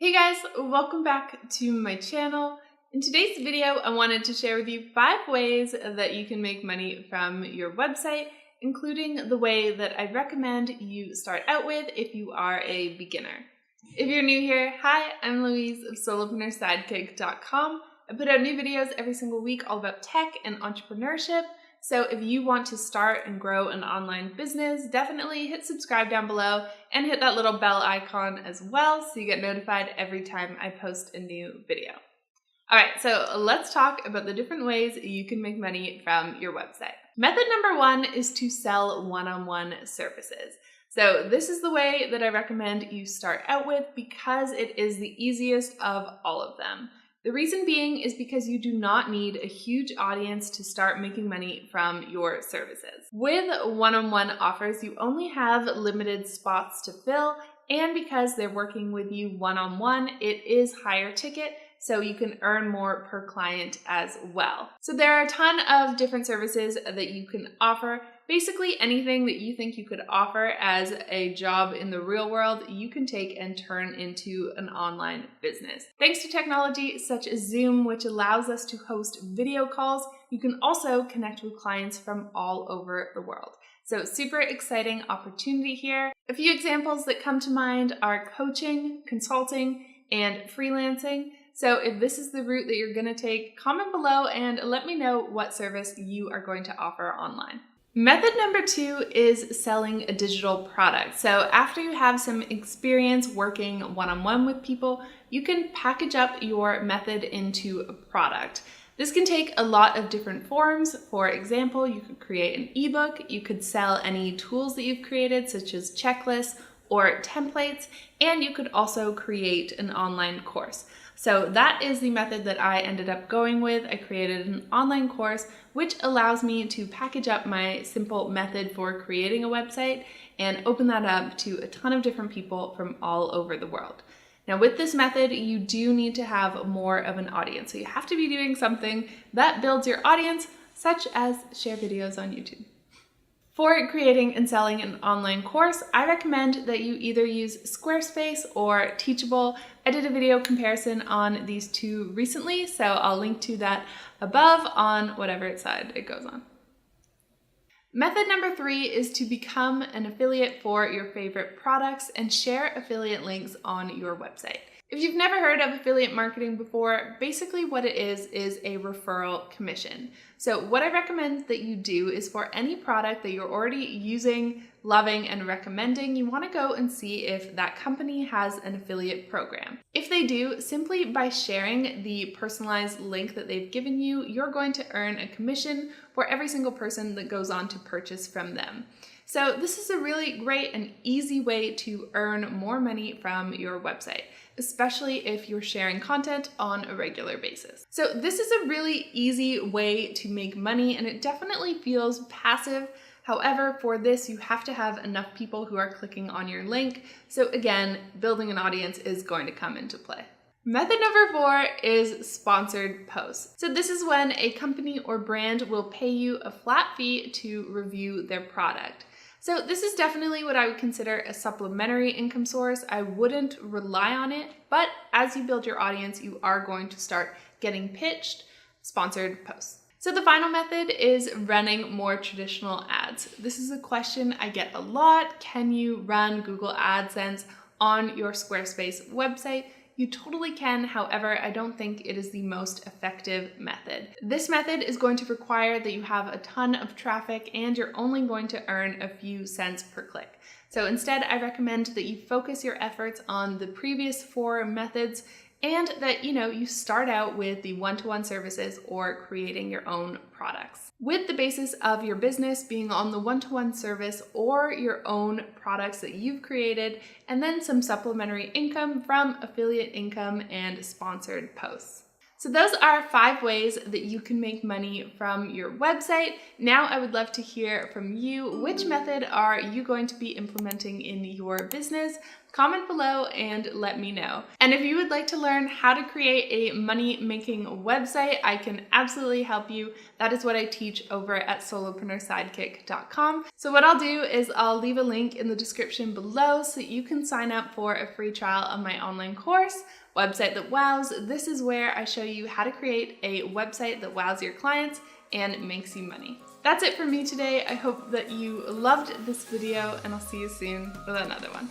Hey guys, welcome back to my channel. In today's video, I wanted to share with you 5 ways that you can make money from your website, including the way that I recommend you start out with if you are a beginner. If you're new here, hi, I'm Louise of SolopreneurSidekick.com. I put out new videos every single week all about tech and entrepreneurship. So if you want to start and grow an online business, definitely hit subscribe down below and hit that little bell icon as well so you get notified every time I post a new video. All right, so let's talk about the different ways you can make money from your website. Method number 1 is to sell one-on-one services. So this is the way that I recommend you start out with because it is the easiest of all of them. The reason being is because you do not need a huge audience to start making money from your services. With one-on-one offers, you only have limited spots to fill, and because they're working with you one-on-one, it is higher ticket, so you can earn more per client as well. So there are a ton of different services that you can offer. Basically anything that you think you could offer as a job in the real world, you can take and turn into an online business. Thanks to technology such as Zoom, which allows us to host video calls, you can also connect with clients from all over the world. So super exciting opportunity here. A few examples that come to mind are coaching, consulting, and freelancing. So if this is the route that you're gonna take, comment below and let me know what service you are going to offer online. Method number 2 is selling a digital product. So after you have some experience working one-on-one with people, you can package up your method into a product. This can take a lot of different forms. For example, you could create an ebook, you could sell any tools that you've created, such as checklists or templates, and you could also create an online course. So that is the method that I ended up going with. I created an online course which allows me to package up my simple method for creating a website and open that up to a ton of different people from all over the world. Now with this method, you do need to have more of an audience. So you have to be doing something that builds your audience, such as share videos on YouTube. For creating and selling an online course, I recommend that you either use Squarespace or Teachable. I did a video comparison on these two recently, so I'll link to that above on whatever side it goes on. Method number 3 is to become an affiliate for your favorite products and share affiliate links on your website. If you've never heard of affiliate marketing before, basically what it is a referral commission. So what I recommend that you do is for any product that you're already using, loving, and recommending, you want to go and see if that company has an affiliate program. If they do, simply by sharing the personalized link that they've given you, you're going to earn a commission for every single person that goes on to purchase from them. So this is a really great and easy way to earn more money from your website, especially if you're sharing content on a regular basis. So this is a really easy way to make money, and it definitely feels passive. However, for this, you have to have enough people who are clicking on your link. So again, building an audience is going to come into play. Method number 4 is sponsored posts. So this is when a company or brand will pay you a flat fee to review their product. So this is definitely what I would consider a supplementary income source. I wouldn't rely on it, but as you build your audience, you are going to start getting pitched sponsored posts. So the final method is running more traditional ads. This is a question I get a lot. Can you run Google AdSense on your Squarespace website? You totally can, however, I don't think it is the most effective method. This method is going to require that you have a ton of traffic and you're only going to earn a few cents per click. So instead, I recommend that you focus your efforts on the previous 4 methods and that you start out with the one-to-one services or creating your own products. With the basis of your business being on the one-to-one service or your own products that you've created, and then some supplementary income from affiliate income and sponsored posts. So those are 5 ways that you can make money from your website. Now I would love to hear from you. Which method are you going to be implementing in your business? comment below and let me know. And if you would like to learn how to create a money-making website, I can absolutely help you. That is what I teach over at solopreneurs.sidekick.com. So what I'll do is I'll leave a link in the description below so you can sign up for a free trial of my online course, Website That Wows. This is where I show you how to create a website that wows your clients and makes you money. That's it for me today. I hope that you loved this video, and I'll see you soon with another one.